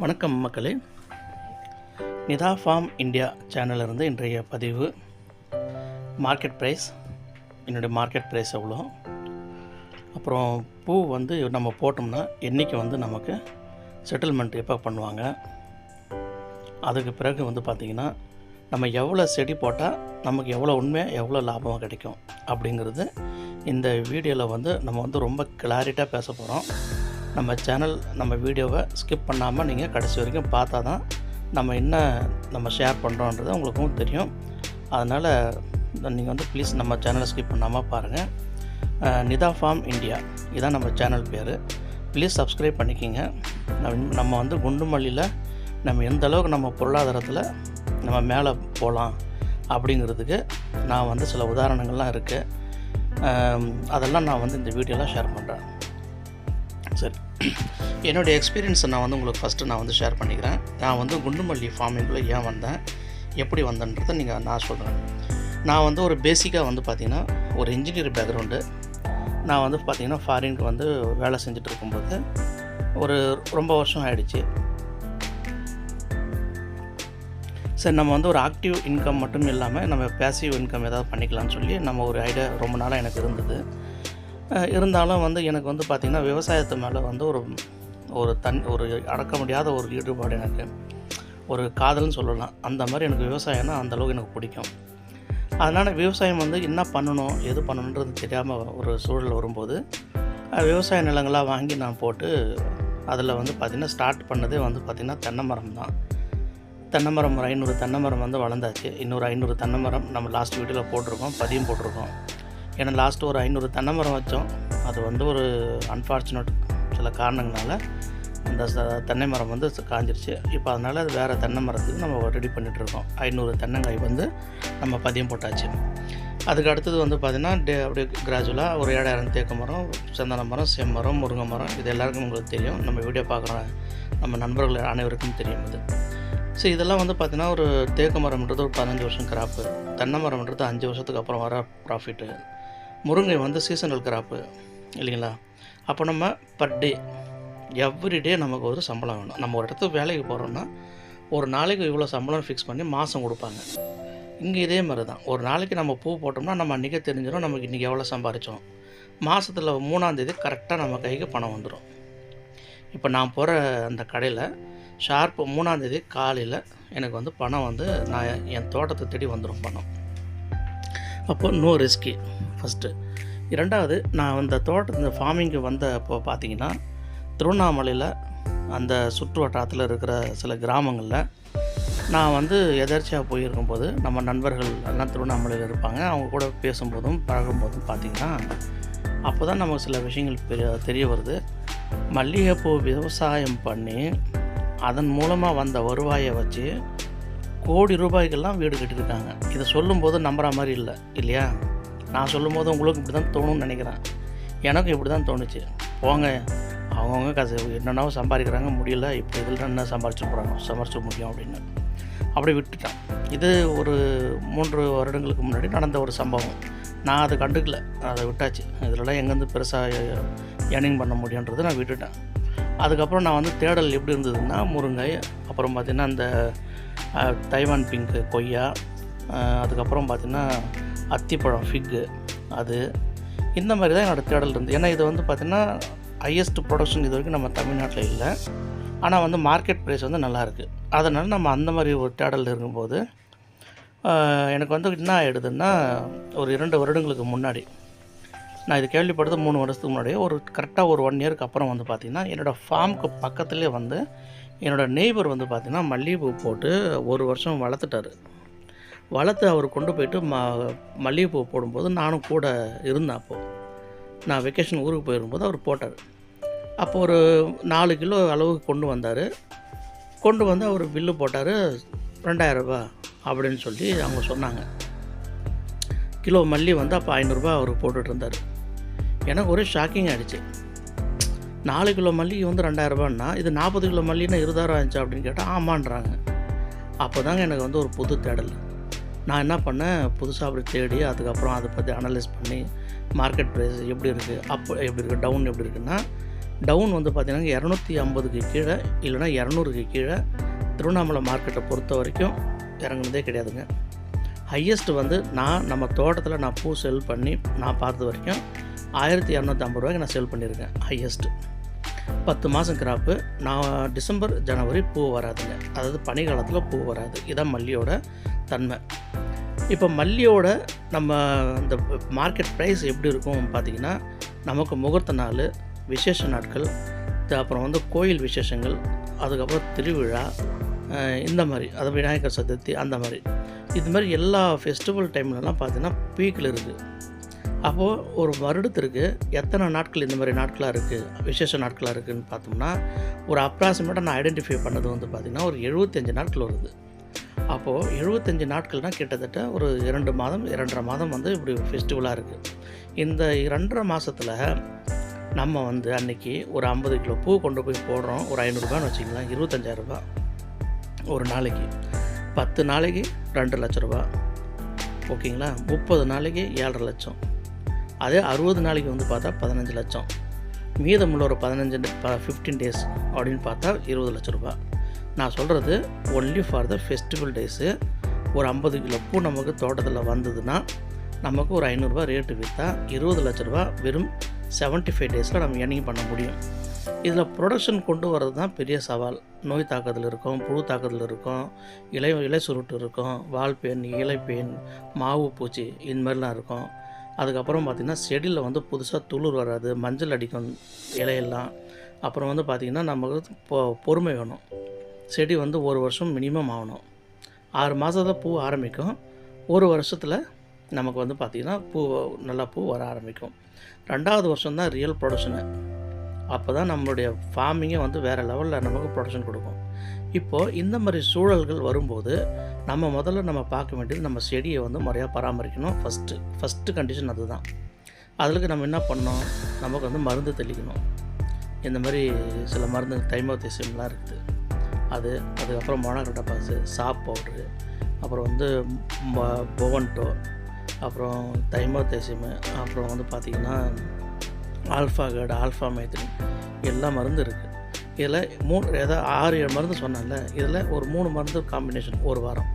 வணக்கம் மக்களே. Nita form India சேனலிருந்து இன்றைய பதிவு மார்க்கெட் ப்ரைஸ், என்னுடைய மார்க்கெட் ப்ரைஸ் எவ்வளோ, அப்புறம் பூ நம்ம போட்டோம்னா என்றைக்கு நமக்கு செட்டில்மெண்ட் எப்போ பண்ணுவாங்க, அதுக்கு பிறகு பார்த்திங்கன்னா நம்ம எவ்வளோ செடி போட்டால் நமக்கு எவ்வளோ உண்மையாக எவ்வளோ லாபமாக கிடைக்கும் அப்படிங்கிறது இந்த வீடியோவில் நம்ம ரொம்ப கிளாரிட்டாக பேச போகிறோம். நம்ம சேனல் நம்ம வீடியோவை ஸ்கிப் பண்ணாமல் நீங்கள் கடைசி வரைக்கும் பார்த்தா தான் நம்ம ஷேர் பண்ணுறோன்றது உங்களுக்கும் தெரியும். அதனால் நீங்கள் ப்ளீஸ் நம்ம சேனலை ஸ்கிப் பண்ணாமல் பாருங்கள். நிதா ஃபார்ம் இந்தியா இதான் நம்ம சேனல் பேர். ப்ளீஸ் சப்ஸ்கிரைப் பண்ணிக்கிங்க. நம்ம குண்டுமல்லியில் நம்ம எந்த அளவுக்கு நம்ம பொருளாதாரத்தில் நம்ம மேலே போகலாம் அப்படிங்கிறதுக்கு நான் சில உதாரணங்கள்லாம் இருக்குது. அதெல்லாம் நான் இந்த வீடியோலாம் ஷேர் பண்ணுறேன். சரி, என்னுடைய எக்ஸ்பீரியன்ஸை நான் உங்களுக்கு ஃபஸ்ட்டு ஷேர் பண்ணிக்கிறேன். நான் குண்டுமல்லி ஃபார்மிங்குள்ளே ஏன் வந்தேன், எப்படி வந்தேன்றதை நான் சொல்கிறேன். நான் ஒரு பேசிக்காக பார்த்திங்கன்னா ஒரு இன்ஜினியர் பேக்ரவுண்டு. நான் பார்த்திங்கன்னா ஃபாரினுக்கு வேலை செஞ்சுட்டு இருக்கும்போது ஒரு ரொம்ப வருஷம் ஆகிடுச்சு. சரி, நம்ம ஒரு ஆக்டிவ் இன்கம் மட்டும் இல்லாமல் நம்ம பேசிவ் இன்கம் ஏதாவது பண்ணிக்கலாம்னு சொல்லி நம்ம ஒரு ஐடியா ரொம்ப நாளாக எனக்கு இருந்தது. இருந்தாலும் எனக்கு பார்த்திங்கன்னா விவசாயத்து மேலே ஒரு அடக்க முடியாத ஒரு ஈடுபாடு, எனக்கு ஒரு காதல்னு சொல்லலாம். அந்த மாதிரி எனக்கு விவசாயம்னா அந்தளவுக்கு எனக்கு பிடிக்கும். அதனால் விவசாயம் என்ன பண்ணணும் எது பண்ணணுன்றது தெரியாமல் ஒரு சூழல் வரும்போது விவசாய நிலங்களாக வாங்கி நான் போட்டு அதில் பார்த்திங்கன்னா ஸ்டார்ட் பண்ணதே பார்த்திங்கன்னா தென்னை மரம் தான். தென்னை மரம் ஒரு 500 தென்னை மரம் வளர்ந்தாச்சு. இன்னொரு 500 தென்னை மரம் நம்ம லாஸ்ட் வீடியோவில் போட்டிருக்கோம், பதியம் போட்டிருக்கோம். ஏன்னா லாஸ்ட்டு ஒரு 500 தென்னை மரம் வச்சோம். அது ஒரு அன்ஃபார்ச்சுனேட் சில காரணங்களால் அந்த தென்னை மரம் காஞ்சிருச்சு. இப்போ அதனால் அது வேறு தென்னை மரத்துக்கு நம்ம ரெடி பண்ணிகிட்ருக்கோம். 500 தென்னங்காய் நம்ம பதியம் போட்டாச்சு. அதுக்கு அடுத்தது பார்த்திங்கன்னா அப்படியே கிராஜுவலாக ஒரு 7000 தேக்கு மரம், சந்தன மரம், செம்மரம், முருங்கை மரம், இது எல்லாருக்கும் உங்களுக்கு தெரியும். நம்ம வீடியோ பார்க்குற நம்ம நண்பர்கள் அனைவருக்கும் தெரியும் இது. ஸோ இதெல்லாம் பார்த்திங்கன்னா ஒரு தேக்கு மரம்ன்றது ஒரு 15 வருஷம் கிராப்பு, தென்னை மரம்ன்றது 5 வருஷத்துக்கு அப்புறம் வர ப்ராஃபிட்டு, முருங்கை சீசனல் கிராப்பு இல்லைங்களா. அப்போ நம்ம பர் டே எவ்ரிடே நமக்கு ஒரு சம்பளம் வேணும். நம்ம ஒரு இடத்துக்கு வேலைக்கு போகிறோன்னா ஒரு நாளைக்கு இவ்வளோ சம்பளம் ஃபிக்ஸ் பண்ணி மாதம் கொடுப்பாங்க. இங்கே இதே மாதிரி தான். ஒரு நாளைக்கு நம்ம பூ போட்டோம்னா நம்ம அன்றைக்கே தெரிஞ்சிடும் நமக்கு இன்றைக்கி எவ்வளோ சம்பாதிச்சோம். மாதத்தில் 3ஆம் தேதி கரெக்டாக நம்ம கைக்கு பணம் வந்துடும். இப்போ நான் போகிற அந்த கடையில் ஷார்ப்பு 3ஆம் தேதி காலையில் எனக்கு பணம் நான் என் தோட்டத்தை தேடி வந்துடும் பணம். அப்போது நோ ரிஸ்கி ஃபஸ்ட்டு. இரண்டாவது, நான் இந்த இந்த ஃபார்மிங்கு அப்போ பார்த்திங்கன்னா திருவண்ணாமலையில் அந்த சுற்று வட்டாரத்தில் இருக்கிற சில கிராமங்களில் நான் எதர்ச்சியாக போயிருக்கும்போது நம்ம நண்பர்கள் எல்லாம் திருவண்ணாமலையில் இருப்பாங்க. அவங்க கூட பேசும்போதும் பழகும்போதும் பார்த்திங்கன்னா அப்போ தான் நமக்கு சில விஷயங்கள் தெரிய வருது. மல்லிகைப்பூ விவசாயம் பண்ணி அதன் மூலமாக வந்த வருவாயை வச்சு கோடி ரூபாய்க்கெல்லாம் வீடு கட்டியிருக்காங்க. இதை சொல்லும்போது நம்புகிற மாதிரி இல்லையா? நான் சொல்லும்போது உங்களுக்கு இப்படி தான் தோணுன்னு நினைக்கிறேன். எனக்கும் இப்படி தான் தோணுச்சு. போங்க, அவங்கவுங்க காசு என்னென்னாவும் சம்பாதிக்கிறாங்க, முடியல, இப்போ இதில் என்ன சம்பாரிச்சு முடியும் அப்படின்னு அப்படி விட்டுட்டேன். இது ஒரு 3 வருடங்களுக்கு முன்னாடி நடந்த ஒரு சம்பவம். நான் அதை கண்டுக்கல, அதை விட்டாச்சு. இதிலலாம் எங்கேருந்து பெருசாக ஏர்னிங் பண்ண முடியுன்றது நான் விட்டுட்டேன். அதுக்கப்புறம் நான் தேடல் எப்படி இருந்ததுன்னா முருங்கை, அப்புறம் பார்த்திங்கன்னா அந்த தைவான் பிங்க்கு கொய்யா, அதுக்கப்புறம் பார்த்திங்கன்னா அத்திப்பழம் ஃபிக்கு, அது இந்த மாதிரி தான் என்னோடய தேடல் இருந்தது. ஏன்னா இது பார்த்திங்கன்னா ஹையஸ்ட் ப்ரொடக்ஷன் இது வரைக்கும் நம்ம தமிழ்நாட்டில் இல்லை. ஆனால் மார்க்கெட் ப்ரைஸ் நல்லாயிருக்கு. அதனால் நம்ம அந்த மாதிரி ஒரு தேடல் இருக்கும்போது எனக்கு என்ன ஆகிடுதுன்னா ஒரு 2 வருடங்களுக்கு முன்னாடி நான் இது கேள்விப்படுறது 3 வருஷத்துக்கு முன்னாடி ஒரு கரெக்டாக ஒரு 1 இயருக்கு அப்புறம் பார்த்திங்கன்னா என்னோடய ஃபார்முக்கு பக்கத்துலேயே என்னோடய நெய்பர் பார்த்திங்கன்னா மல்லிகைப்பூ போட்டு 1 வருஷம் வளர்த்து அவர் கொண்டு போயிட்டு மல்லிகைப்பூ போடும்போது நானும் கூட இருந்தேன். அப்போது நான் வெக்கேஷன் ஊருக்கு போயிருக்கும்போது அவர் போட்டார். அப்போ ஒரு 4 கிலோ அளவுக்கு கொண்டு வந்து அவர் பில்லு போட்டார். 2000 ரூபா அப்படின்னு சொல்லி அவங்க சொன்னாங்க. கிலோ மல்லி அப்போ 500 ரூபா அவர் போட்டுட்டு இருந்தார். எனக்கு ஒரே ஷாக்கிங் ஆகிடுச்சு. 4 கிலோ மல்லிகை 2000 ரூபான்னா இது 40 கிலோ மல்லின்னா 20,000 ஆச்சு அப்படின்னு கேட்டால் ஆமான்றாங்க. அப்போ தாங்க எனக்கு ஒரு புது தேடல். நான் என்ன பண்ணேன், புதுசாக அப்படி தேடி அதுக்கப்புறம் அதை பற்றி அனலைஸ் பண்ணி மார்க்கெட் ப்ரைஸ் எப்படி இருக்குது, அப் எப்படி இருக்குது, டவுன் எப்படி இருக்குன்னா டவுன் வந்து பார்த்திங்கன்னா 250க்கு கீழே இல்லைனா 200க்கு கீழே திருவண்ணாமலை மார்க்கெட்டை பொறுத்த வரைக்கும் இறங்குனதே கிடையாதுங்க. ஹையஸ்ட்டு வந்து நம்ம தோட்டத்தில் நான் பூ செல் பண்ணி நான் பார்த்த வரைக்கும் 1250 ரூபாய்க்கு நான் செல் பண்ணியிருக்கேன் ஹையஸ்ட்டு. 10 மாதம் கிராப்பு. நான் டிசம்பர் ஜனவரி பூ வராதுங்க, அதாவது பனிக்காலத்தில் பூ வராது. இதான் மல்லியோட தன்மை. இப்போ மல்லியோட நம்ம இந்த மார்க்கெட் ப்ரைஸ் எப்படி இருக்கும் பார்த்திங்கன்னா, நமக்கு முகூர்த்த நாள், விசேஷ நாட்கள், அப்புறம் வந்து கோயில் விசேஷங்கள், அதுக்கப்புறம் திருவிழா, இந்த மாதிரி, அது விநாயகர் சதுர்த்தி, அந்த மாதிரி இது மாதிரி எல்லா ஃபெஸ்டிவல் டைம்லலாம் பார்த்திங்கன்னா பீக்கில் இருக்குது. அப்போது ஒரு வருடத்திற்கு எத்தனை நாட்கள் இந்த மாதிரி நாட்களாக இருக்குது, விசேஷ நாட்களாக இருக்குதுன்னு பார்த்தோம்னா, ஒரு அப்ராக்சிமேட்டாக நான் ஐடென்டிஃபை பண்ணது வந்து பார்த்திங்கன்னா ஒரு 75 நாட்கள் வருது. அப்போது 75 நாட்கள்னால் கிட்டத்தட்ட ஒரு 2 மாதம் 2.5 மாதம் வந்து இப்படி ஃபெஸ்டிவலாக இருக்குது. இந்த 2.5 மாதத்தில் நம்ம வந்து அன்றைக்கி ஒரு 50 கிலோ பூ கொண்டு போய் போடுறோம். ஒரு 500 ரூபான்னு வச்சிங்களேன், 25,000 ரூபா ஒரு நாளைக்கு. 10 நாளைக்கு 2 லட்ச ரூபா, ஓகேங்களா? 30 நாளைக்கு 7.5 லட்சம். அதே 60 நாளைக்கு வந்து பார்த்தா 15 லட்சம். மீதமுள்ள ஒரு 15 டேஸ் அப்படின்னு பார்த்தா 20 லட்ச ரூபா. நான் சொல்கிறது only for the festival days. ஒரு 50 கிலோ பூ நமக்கு தோட்டத்தில் வந்ததுன்னா நமக்கு ஒரு 500 ரூபா ரேட்டு விற்றா 20 லட்ச ரூபா வெறும் 75 டேஸில் நம்ம ஏர்னிங் பண்ண முடியும். இதில் ப்ரொடக்ஷன் கொண்டு வர்றது தான் பெரிய சவால். நோய் தாக்குதல் இருக்கும், புழு தாக்குதல் இருக்கும், இலை சுருட்டு இருக்கும், வால்பேன், இலைப்பேன், மாவு பூச்சி, இந்த மாதிரிலாம் இருக்கும். அதுக்கப்புறம் பார்த்திங்கன்னா செடியில் வந்து புதுசாக துளிர் வராது, மஞ்சள் அடிக்கும் இலையெல்லாம். அப்புறம் வந்து பார்த்திங்கன்னா நமக்கு பொறுமை வேணும். செடி வந்து 1 வருஷம் மினிமம் ஆகணும். 6 மாதத்தில் பூ ஆரம்பிக்கும். 1 வருஷத்தில் நமக்கு வந்து பார்த்திங்கன்னா நல்லா பூ வர ஆரம்பிக்கும். 2வது வருஷம் தான் ரியல் ப்ரொடக்ஷனு. அப்போ தான் நம்மளுடைய ஃபார்மிங்கே வந்து வேறு லெவலில் நமக்கு ப்ரொடக்ஷன் கொடுக்கும். இப்போது இந்த மாதிரி சூழல்கள் வரும்போது முதல்ல பார்க்க வேண்டியது நம்ம செடியை வந்து முறையாக பராமரிக்கணும். ஃபஸ்ட்டு கண்டிஷன் அதுதான். அதுக்கு நம்ம என்ன பண்ணோம், நமக்கு வந்து மருந்து தெளிக்கணும். இந்த மாதிரி சில மருந்து தைமோத்தேசியம்லாம் இருக்குது, அதுக்கப்புறம் மொனோக்ரோட்டோபாஸ், சாப் பவுட்ரு, அப்புறம் வந்து பொவன்டோ, அப்புறம் தைமோத்தேசியம், அப்புறம் வந்து பார்த்திங்கன்னா ஆல்ஃபா கார்டு, ஆல்ஃபா மைத்ரின், எல்லா மருந்து இருக்குது. இதில் 6-7 மருந்து சொன்னால, இதில் ஒரு 3 மருந்து காம்பினேஷன் ஒரு வாரம்,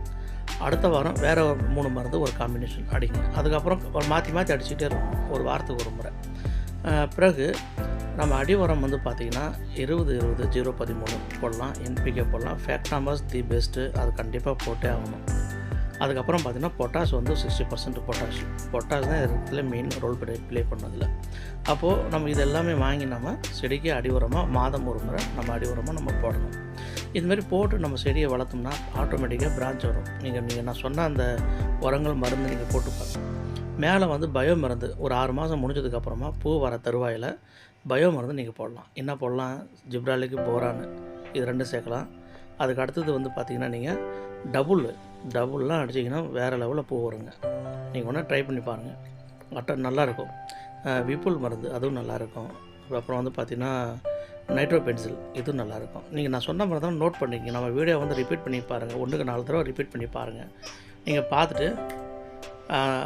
அடுத்த வாரம் வேறு 3 மருந்து ஒரு காம்பினேஷன் அடிங்க. அதுக்கப்புறம் மாற்றி அடிச்சுக்கிட்டே இருக்கும், ஒரு வாரத்துக்கு ஒரு முறை. பிறகு நம்ம அடி உரம் வந்து பார்த்திங்கன்னா 20-20-0-13 போடலாம், NPK போடலாம். ஃபேக்டாமாஸ் தி பெஸ்ட்டு, அது கண்டிப்பாக போட்டே ஆகணும். அதுக்கப்புறம் பார்த்திங்கன்னா பொட்டாஷ் வந்து 60% பொட்டாஷ் தான் இடத்துல மெயின் ரோல் ப்ளே பண்ணதில்லை. அப்போது நம்ம இது எல்லாமே வாங்கி நம்ம செடிக்கு அடி உரமாக மாதம் ஒரு முறை நம்ம அடி உரமாக நம்ம போடணும். இதுமாரி போட்டு நம்ம செடியை வளர்த்தோம்னா ஆட்டோமேட்டிக்காக பிரான்ச் வரும். நீங்கள் நான் சொன்ன அந்த உரங்கள் மருந்து நீங்கள் போட்டுப்பாங்க. மேலே வந்து பயோ மருந்து ஒரு 6 மாதம் முடிஞ்சதுக்கப்புறமா பூ வர தருவாயில் பயோ மருந்து நீங்கள் போடலாம். என்ன போடலாம், ஜிப்ராலிக்கு, போரானு, இது 2 சேர்க்கலாம். அதுக்கு அடுத்தது வந்து பார்த்திங்கன்னா நீங்கள் டபுள்லாம் அடிச்சிங்கன்னா வேறு லெவலில் பூ வருங்க. நீங்கள் ஒன்றா ட்ரை பண்ணி பாருங்கள், நல்லாயிருக்கும். விப்புல் மருந்து அதுவும் நல்லாயிருக்கும். அப்புறம் வந்து பார்த்திங்கன்னா நைட்ரோ பென்சில், இதுவும் நல்லாயிருக்கும். நீங்கள் நான் சொன்ன மாதிரி தான் நோட் பண்ணிக்கிங்க. நம்ம வீடியோ வந்து ரிப்பீட் பண்ணி பாருங்கள், 1க்கு 4 தடவை ரிப்பீட் பண்ணி பாருங்கள். நீங்கள் பார்த்துட்டு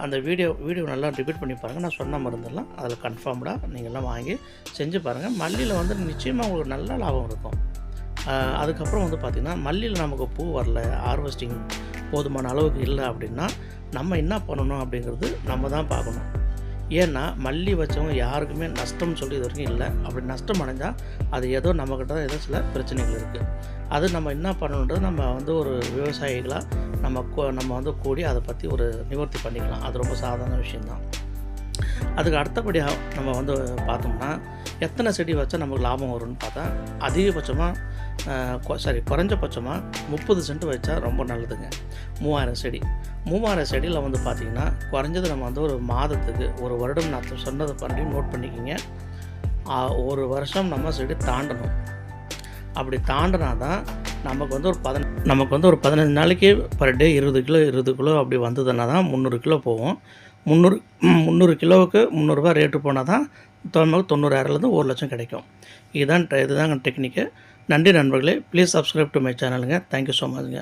அந்த வீடியோ நல்லா ரிப்பீட் பண்ணி பாருங்கள். நான் சொன்ன மருந்தெல்லாம் அதில் கன்ஃபார்ம்டாக நீங்கள்லாம் வாங்கி செஞ்சு பாருங்கள். மல்லியில் வந்து நிச்சயமாக உங்களுக்கு நல்ல லாபம் இருக்கும். அதுக்கப்புறம் வந்து பார்த்திங்கன்னா மல்லியில் நமக்கு பூ வரல, ஹார்வெஸ்டிங் போதுமான அளவுக்கு இல்லை அப்படின்னா நம்ம என்ன பண்ணணும் அப்படிங்கிறது நம்ம தான் பார்க்கணும். ஏன்னா மல்லி வச்சவங்க யாருக்குமே நஷ்டம்னு சொல்லி இது வரைக்கும் இல்லை. அப்படி நஷ்டம் அடைஞ்சால் அது ஏதோ நம்மக்கிட்ட தான் ஏதோ சில பிரச்சனைகள் இருக்குது. அது நம்ம என்ன பண்ணணுன்றது நம்ம வந்து ஒரு விவசாயிகளாக நம்ம வந்து கூடி அதை பற்றி ஒரு நிவர்த்தி பண்ணிக்கலாம். அது ரொம்ப சாதாரண விஷயந்தான். அதுக்கு அடுத்தபடியாக நம்ம வந்து பார்த்தோம்னா எத்தனை செடி வச்சா நமக்கு லாபம் வரும்னு பார்த்தா குறைஞ்சபட்சமாக 30 சென்ட் வச்சா ரொம்ப நல்லதுங்க. 3000 செடியில் வந்து பார்த்திங்கன்னா குறைஞ்சது நம்ம வந்து ஒரு மாதத்துக்கு ஒரு வருடம் நான் சொன்னதை பண்ணி நோட் பண்ணிக்கிங்க. 1 வருஷம் நம்ம செடி தாண்டணும். அப்படி தாண்டினா தான் நமக்கு வந்து ஒரு 15 நாளைக்கு பர் டே 20 கிலோ அப்படி வந்ததுன்னா தான் 300 கிலோ போகும். 300 கிலோவுக்கு 300 ரூபா ரேட்டு போனால் தான் 90,000 1 லட்சம் கிடைக்கும். இதுதாங்க டெக்னிக்கு. நன்றி நண்பர்களே. ப்ளீஸ் சப்ஸ்கிரைப் டு மை சேனலுங்க. Thank you so மச்ங்க.